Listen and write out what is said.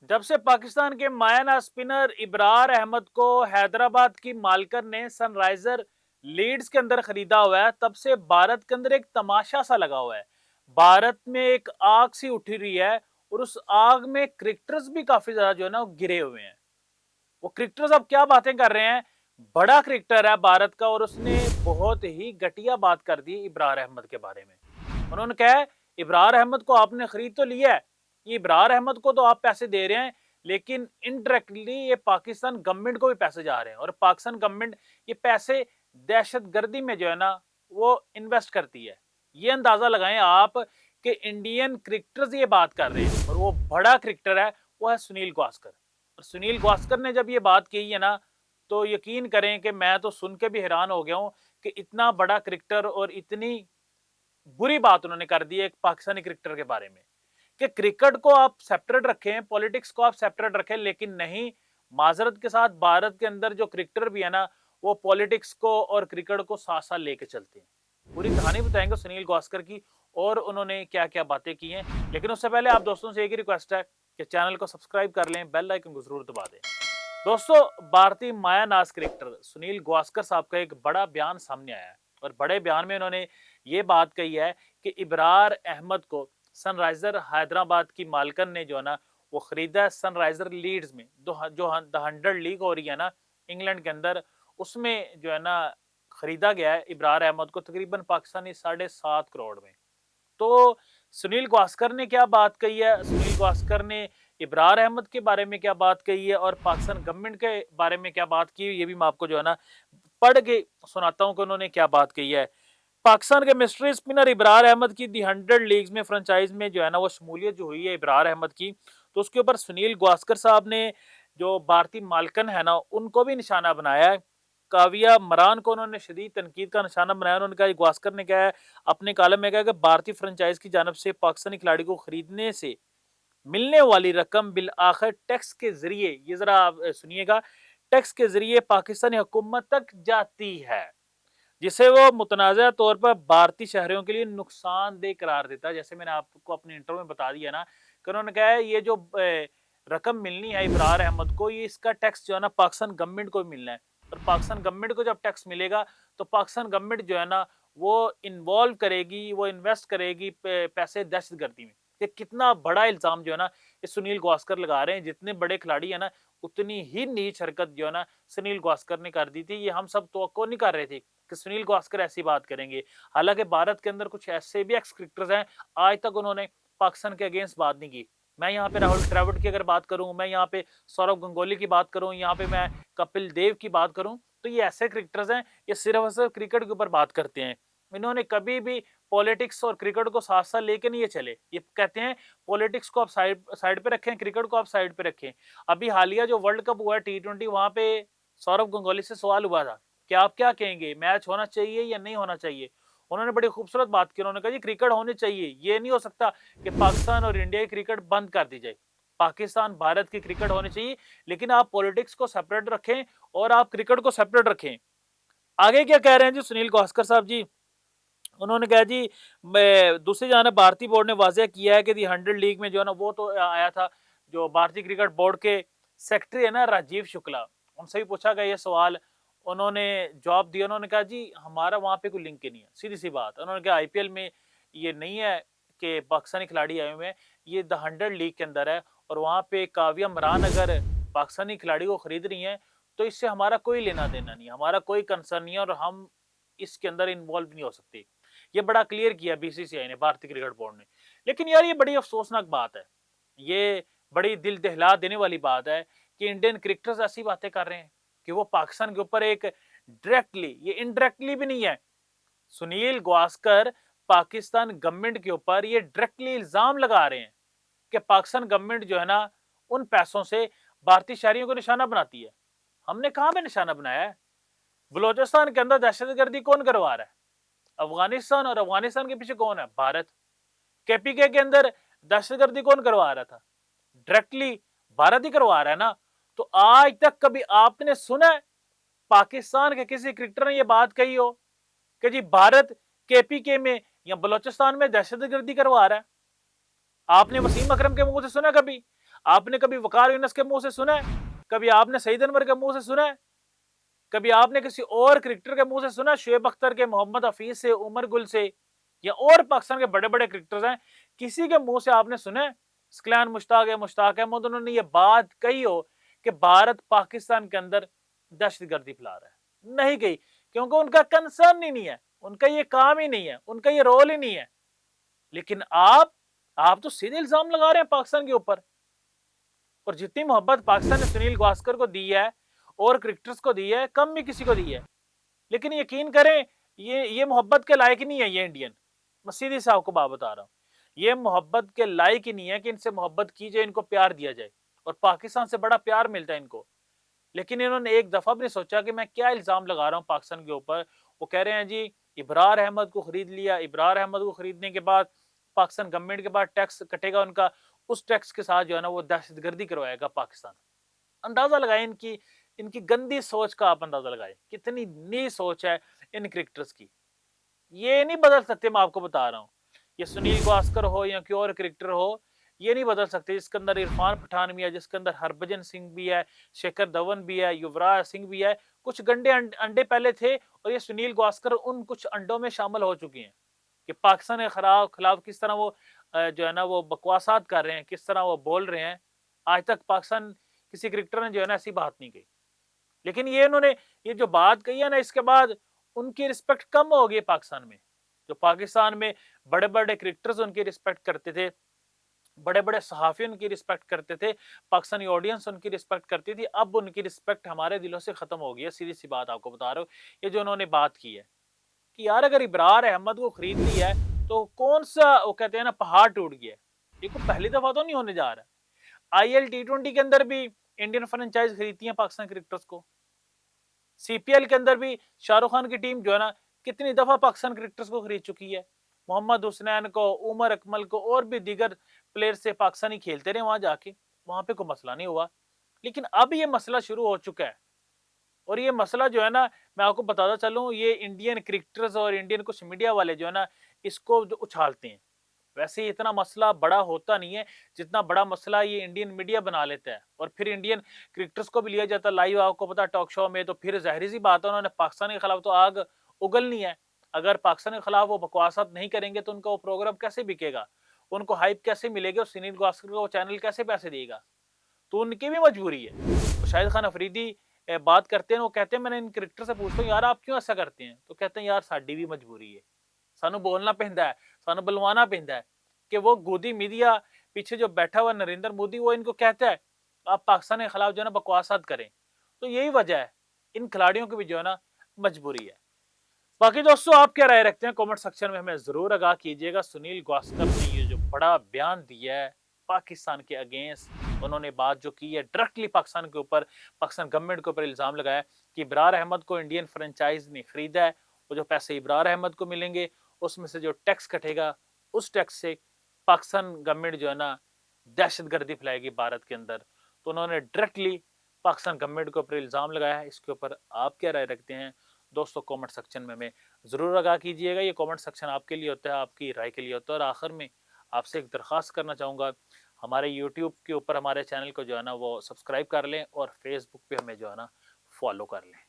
जब से पाकिस्तान के मायाना स्पिनर इब्रार अहमद को हैदराबाद की मालकन ने सनराइजर लीड्स के अंदर खरीदा हुआ है, तब से भारत के अंदर एक तमाशा सा लगा हुआ है। भारत में एक आग सी उठी रही है और उस आग में क्रिकेटर्स भी काफी ज्यादा जो है ना वो गिरे हुए हैं। वो क्रिकेटर्स अब क्या बातें कर रहे हैं। बड़ा क्रिकेटर है भारत का और उसने बहुत ही घटिया बात कर दी इब्रार अहमद के बारे में। उन्होंने कहा है, इब्रार अहमद को आपने खरीद तो लिया है, ये इब्रार अहमद को तो आप पैसे दे रहे हैं, लेकिन इनडायरेक्टली ये पाकिस्तान गवर्नमेंट को भी पैसे जा रहे हैं और पाकिस्तान गवर्नमेंट ये पैसे दहशतगर्दी में जो है ना वो इन्वेस्ट करती है। ये अंदाजा लगाएं आप कि इंडियन क्रिकेटर्स ये बात कर रहे हैं और वो बड़ा क्रिकेटर है, वो है सुनील गावस्कर। और सुनील गावस्कर ने जब ये बात कही है ना, तो यकीन करें कि मैं तो सुन के भी हैरान हो गया हूं कि इतना बड़ा क्रिकेटर और इतनी बुरी बात उन्होंने कर दी है एक पाकिस्तानी क्रिकेटर के बारे में कि क्रिकेट को आप सेपरेट रखें, पॉलिटिक्स को आप सेपरेट रखें, लेकिन नहीं, माजरत के साथ भारत के अंदर जो क्रिकेटर भी है ना वो पॉलिटिक्स को और क्रिकेट को साथ साथ लेके चलते हैं। पूरी कहानी बताएंगे सुनील गावस्कर की और उन्होंने क्या क्या बातें की हैं। लेकिन उससे पहले आप दोस्तों से एक ही रिक्वेस्ट है कि चैनल को सब्सक्राइब कर लें, बेल आइकन को जरूर दबा दें। दोस्तों, भारतीय मायानाज क्रिकेटर सुनील गावस्कर साहब का एक बड़ा बयान सामने आया है और बड़े बयान में उन्होंने ये बात कही है कि इब्रार अहमद को सनराइजर हैदराबाद की मालकन ने जो है ना वो खरीदा है सनराइजर लीड्स में, जो द 100 लीग हो रही है ना इंग्लैंड के अंदर, उसमें जो है ना खरीदा गया है इब्रार अहमद को तकरीबन पाकिस्तानी 7.5 करोड़ में। तो सुनील गावस्कर ने क्या बात कही है, सुनील गावस्कर ने इब्रार अहमद के बारे में क्या बात कही है और पाकिस्तान गवर्नमेंट के बारे में क्या बात की है, ये भी मैं आपको जो है ना पढ़ के सुनाता हूं कि उन्होंने क्या बात कही है। पाकिस्तान के मिस्ट्री स्पिनर इब्रार अहमद की दी 100 लीग्स में फ्रेंचाइज में जो है ना वो शमूलियत जो हुई है इब्रार अहमद की, तो उसके ऊपर सुनील गावस्कर साहब ने जो भारतीय मालकन है ना उनको भी निशाना बनाया है। काविया मरान को उन्होंने शदीद तनकीद का निशाना बनाया। उन्होंने कहा, गावस्कर ने कहा है अपने कालम में, कहा कि भारतीय फ्रेंचाइज की जानब से पाकिस्तानी खिलाड़ी को खरीदने से मिलने वाली रकम बिल आखिर टैक्स के जरिए, ये जरा आप सुनिएगा, टैक्स के जरिए पाकिस्तानी हुकूमत तक जाती है, जिसे वो मुतनाज़ा तौर पर भारतीय शहरियों के लिए नुकसानदेह करार देता है। जैसे मैंने आपको अपने इंटरव्यू में बता दिया ना कि उन्होंने कहा है ये जो रकम मिलनी है इब्रार अहमद को, ये इसका टैक्स जो है ना पाकिस्तान गवर्नमेंट को मिलना है और पाकिस्तान गवर्नमेंट को जब टैक्स मिलेगा तो पाकिस्तान गवर्नमेंट जो है ना वो इन्वॉल्व करेगी, वो इन्वेस्ट करेगी पैसे दहशतगर्दी में। ये कितना बड़ा इल्जाम जो है ना ये सुनील गावस्कर लगा रहे हैं। जितने बड़े खिलाड़ी है ना उतनी ही नीच हरकत जो है ना सुनील गावस्कर ने कर दी थी। ये हम सब तो नहीं कर रहे थे कि सुनील गावस्कर ऐसी बात करेंगे। हालांकि भारत के अंदर कुछ ऐसे भी एक्स क्रिकेटर्स हैं, आज तक उन्होंने पाकिस्तान के अगेंस्ट बात नहीं की। मैं यहाँ पे राहुल द्रविड़ की अगर बात करूं, मैं यहाँ पे सौरव गंगोली की बात करूं, यहाँ पे मैं कपिल देव की बात करूं, तो ये ऐसे क्रिकेटर्स हैं ये सिर्फ और सिर्फ क्रिकेट के ऊपर बात करते हैं। इन्होंने कभी भी पॉलिटिक्स और क्रिकेट को साथ साथ लेके नहीं ये चले। ये कहते हैं पॉलिटिक्स को आप साइड साइड पे रखें, क्रिकेट को आप साइड पे रखें। अभी हालिया जो वर्ल्ड कप हुआ है T20, वहां पे सौरव गंगोली से सवाल हुआ था कि आप क्या कहेंगे, मैच होना चाहिए या नहीं होना चाहिए। उन्होंने बड़ी खूबसूरत बात की। उन्होंने कहा जी क्रिकेट होनी चाहिए, ये नहीं हो सकता कि पाकिस्तान और इंडिया की क्रिकेट बंद कर दी जाए। पाकिस्तान भारत की क्रिकेट होनी चाहिए, लेकिन आप पॉलिटिक्स को सेपरेट रखें और आप क्रिकेट को सेपरेट रखें। आगे क्या कह रहे हैं जी सुनील गावस्कर साहब जी, उन्होंने कहा जी दूसरी जानब भारतीय बोर्ड ने वाजिया किया है कि दी 100 लीग में जो है ना वो तो आया था, जो भारतीय क्रिकेट बोर्ड के सेक्रेटरी है ना राजीव शुक्ला, उनसे भी पूछा गया ये सवाल, उन्होंने जवाब दिया। उन्होंने कहा जी हमारा वहां पे कोई लिंक ही नहीं है, सीधी सी बात। उन्होंने कहा आईपीएल में ये नहीं है कि पाकिस्तानी खिलाड़ी आए हुए हैं, ये द 100 लीग के अंदर है और वहां पे काव्या मरान अगर पाकिस्तानी खिलाड़ी को खरीद रही है तो इससे हमारा कोई लेना देना नहीं, हमारा कोई कंसर्न नहीं है और हम इसके अंदर इन्वॉल्व नहीं हो सकते। ये बड़ा क्लियर किया बीसीसीआई ने, भारतीय क्रिकेट बोर्ड ने। लेकिन यार ये बड़ी अफसोसनाक बात है, ये बड़ी दिल दहला देने वाली बात है कि इंडियन क्रिकेटर्स ऐसी बातें कर रहे हैं कि वो पाकिस्तान के ऊपर एक डायरेक्टली, ये इनडायरेक्टली भी नहीं है, सुनील गावस्कर पाकिस्तान गवर्नमेंट के ऊपर ये डायरेक्टली इल्जाम लगा रहे हैं कि पाकिस्तान गवर्नमेंट जो है ना उन पैसों से भारतीय शहरियों को निशाना बनाती है। हमने कहां पे निशाना बनाया है? बलोचिस्तान के अंदर दहशतगर्दी कौन करवा रहा है? अफगानिस्तान। और अफगानिस्तान के पीछे कौन है? भारत। केपीके के अंदर दहशतगर्दी कौन करवा रहा था? डायरेक्टली भारत ही करवा रहा है ना। तो आज तक कभी आपने सुना है पाकिस्तान के किसी क्रिकेटर ने यह बात कही हो कि जी भारत केपीके में या बलोचिस्तान में दहशतगर्दी करवा रहा है? आपने वसीम अकरम के मुंह से सुना कभी? आपने कभी वकार यूनिस के मुंह से सुना है? कभी आपने सईद अनवर के मुंह से सुना है? कभी आपने किसी और क्रिकेटर के मुंह से सुना? शुएब अख्तर के, मोहम्मद हफीज से, उमर गुल से, या और पाकिस्तान के बड़े बड़े क्रिकेटर्स हैं, किसी के मुंह से आपने सुना है इस्कलान मुश्ताक अहमद उन्होंने ये बात कही हो कि भारत पाकिस्तान के अंदर दहशतगर्दी फैला रहा है? नहीं कही, क्योंकि उनका कंसर्न ही नहीं है, उनका ये काम ही नहीं है, उनका ये रोल ही नहीं है। लेकिन आप तो सीधे इल्जाम लगा रहे हैं पाकिस्तान के ऊपर। और जितनी मोहब्बत पाकिस्तान ने सुनील गावस्कर को दी है और क्रिकेटर्स को दी है, कम भी किसी को दी है। लेकिन यकीन करें, ये मोहब्बत के लायक ही नहीं है ये इंडियन। मैं सीधी सी आपको बात बता रहा हूँ, ये मोहब्बत के लायक ही नहीं है कि इनसे मोहब्बत की जाए, इनको प्यार दिया जाए, और पाकिस्तान से बड़ा प्यार मिलता है इनको। लेकिन इन्होंने एक दफा भी नहीं सोचा कि मैं क्या इल्जाम लगा रहा हूँ पाकिस्तान के ऊपर। वो कह रहे हैं जी इब्रार अहमद को खरीद लिया, इब्रार अहमद को खरीदने के बाद पाकिस्तान गवर्नमेंट के बाद टैक्स कटेगा उनका, उस टैक्स के साथ जो है ना वो दहशतगर्दी करवाएगा पाकिस्तान। अंदाजा लगाए इनकी इनकी गंदी सोच का, आप अंदाजा लगाए कितनी नी सोच है इन क्रिकेटर्स की। ये नहीं बदल सकते, मैं आपको बता रहा हूँ। ये सुनील गावस्कर हो या कोई और क्रिकेटर हो, ये नहीं बदल सकते। जिसके अंदर इरफान पठान भी है, जिसके अंदर हरभजन सिंह भी है, शेखर धवन भी है, युवराज सिंह भी है। कुछ गंडे अंडे पहले थे और ये सुनील गावस्कर उन कुछ अंडों में शामिल हो चुके हैं कि पाकिस्तान के खिलाफ किस तरह वो जो है ना वो बकवासात कर रहे हैं, किस तरह वो बोल रहे हैं। आज तक पाकिस्तान किसी क्रिकेटर ने जो है ना ऐसी बात नहीं कही। लेकिन ये इन्होंने ये जो बात कही है ना, इसके बाद उनकी रिस्पेक्ट कम हो गई पाकिस्तान में। जो पाकिस्तान में बड़े बड़े क्रिकेटर्स उनकी रिस्पेक्ट करते थे, बड़े बड़े सहाफी उनकी रिस्पेक्ट करते थे, पाकिस्तानी ऑडियंस उनकी रिस्पेक्ट करती थी, अब उनकी रिस्पेक्ट हमारे दिलों से खत्म हो गई है। सीधी सी बात आपको बता रहा हूँ। ये जो उन्होंने बात की है कि यार अगर इब्रार अहमद को खरीद लिया है तो कौन सा वो कहते हैं ना पहाड़ टूट गया है। ये कोई पहली दफा तो नहीं होने जा रहा। IL T20 के अंदर भी इंडियन फ्रेंचाइज खरीदती है पाकिस्तान क्रिकेटर्स को। CPL के अंदर भी शाहरुख खान की टीम जो है ना कितनी दफा पाकिस्तान क्रिकेटर्स को खरीद चुकी है। मोहम्मद हुसनैन को, उमर अकमल को और भी दीगर प्लेयर से पाकिस्तानी खेलते रहे वहां जाके, वहां पे कोई मसला नहीं हुआ। लेकिन अब ये मसला शुरू हो चुका है, और ये मसला जो है ना मैं आपको बताता चलूं, ये इंडियन क्रिकेटर्स और इंडियन कुछ मीडिया वाले जो है ना इसको जो उछालते हैं। वैसे इतना मसला बड़ा होता नहीं है जितना बड़ा मसला ये इंडियन मीडिया बना लेता है, और फिर इंडियन क्रिकेटर्स को भी लिया जाता है लाइव, आपको पता टॉक शो में। तो फिर जाहिर सी बात है उन्होंने पाकिस्तान के खिलाफ तो आग उगलनी है। अगर पाकिस्तान के खिलाफ वो बकवासात नहीं करेंगे तो उनका वो प्रोग्राम कैसे बिकेगा, उनको हाइप कैसे मिलेगी, और सुनील गावस्कर को वो चैनल कैसे पैसे देगा। तो उनकी भी मजबूरी है। तो शाहिद खान अफरीदी बात करते हैं, वो कहते हैं मैंने इन क्रिकेटर से पूछता हूँ यार आप क्यों ऐसा करते हैं, तो कहते हैं यार साडी भी मजबूरी है, सानू बोलना पैंदा है, सानू बुलवाना पैंदा है। कि वो गोदी मीडिया पीछे जो बैठा हुआ नरेंद्र मोदी वो इनको कहता है आप पाकिस्तान के खिलाफ जो है ना बकवासात करें। तो यही वजह है, इन खिलाड़ियों की भी जो है ना मजबूरी है। बाकी दोस्तों आप क्या राय रखते हैं कमेंट सेक्शन में हमें जरूर आगाह कीजिएगा। सुनील गावस्कर ने ये जो बड़ा बयान दिया है पाकिस्तान के अगेंस्ट, उन्होंने बात जो की है डायरेक्टली पाकिस्तान के ऊपर, पाकिस्तान गवर्नमेंट के ऊपर इल्जाम लगाया कि इब्रार अहमद को इंडियन फ्रेंचाइज ने खरीदा है। वो जो पैसे इब्रार अहमद को मिलेंगे उसमें से जो टैक्स कटेगा, उस टैक्स से पाकिस्तान गवर्नमेंट जो है ना दहशतगर्दी फैलाएगी भारत के अंदर। तो उन्होंने डायरेक्टली पाकिस्तान गवर्नमेंट के ऊपर इल्जाम लगाया है। इसके ऊपर आप क्या राय रखते हैं दोस्तों, कमेंट सेक्शन में हमें जरूर आगाह कीजिएगा। ये कमेंट सेक्शन आपके लिए होता है, आपकी राय के लिए होता है। और आखिर में आपसे एक दरख्वास्त करना चाहूँगा, हमारे यूट्यूब के ऊपर हमारे चैनल को जो है ना वो सब्सक्राइब कर लें, और फेसबुक पे हमें जो है ना फॉलो कर लें।